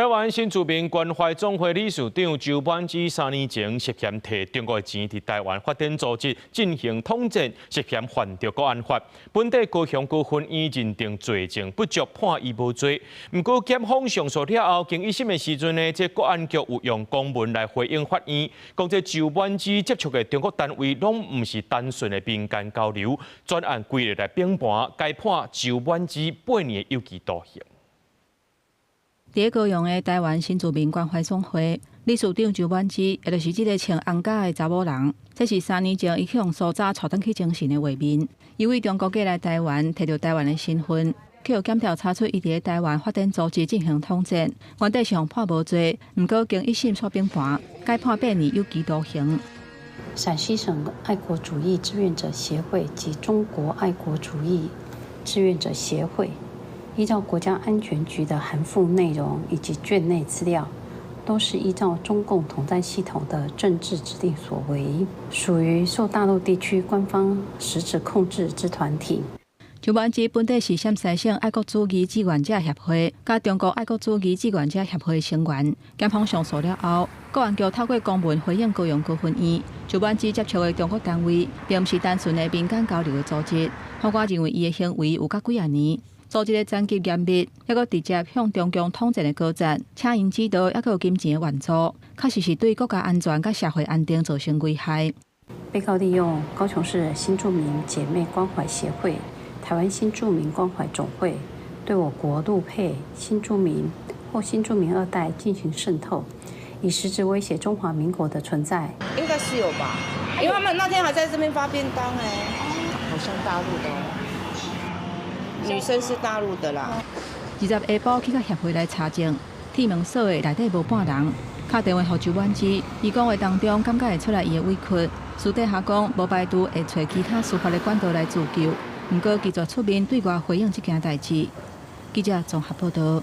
台湾新住民关怀总会理事长周满之3年前涉嫌摕中国的钱，伫台湾发展组织进行统战，涉嫌犯着国安法。本地高雄高分院认定罪证不足，判伊无罪。不过检方上诉了后，经一审的时阵呢，这国安局有用公文来回应法院，讲这周满之接触的中国单位拢毋是单纯的民间交流，专案规律来评判，该判周满之8年有期徒刑。伫高雄的台湾新住民关怀总会理事长周满之，也就是这个穿红甲的查某人，这是3年前伊去用苏早带转去精神的画面。伊为中国过来台湾，摕到台湾的身份，去有检调查出伊伫台湾发展组织进行统战，原底上判无罪，不过经一审所评判，该判8年有期徒刑。陕西省爱国主义志愿者协会及中国爱国主义志愿者协会。依照国家安全局的函复内容以及卷内资料，都是依照中共统战系统的政治指令所为，属于受大陆地区官方实质控制之团体。周满之本地是陕西省爱国主义志愿者协会、甲中国爱国主义志愿者协会成员。检方上诉了后，国安局透过公文回应高雄高分院，周满之接触的中国单位，并不是单纯的民间交流的组织。法官认为伊的行为有甲几啊年。组织的战绩严密，还佫直接向中共统战的高赞，请因指导，还佫有金钱的援助，确实是对国家安全甲社会安定造成危害。被告利用高雄市新住民姐妹关怀协会、台湾新住民关怀总会，对我国陆配新住民或新住民2代进行渗透，以实质威胁中华民国的存在。应该是有吧，因为他们那天还在这边发便当好像大陆的哦。女生是大陆的啦。20下晡去到协会来查证，铁门锁的内底无半人。打电话给周满之，伊讲话当中感觉会出来伊的委屈，私底下讲无排除会找其他司法的管道来自救，不过拒绝出面对外回应这件代志。记者综合报道。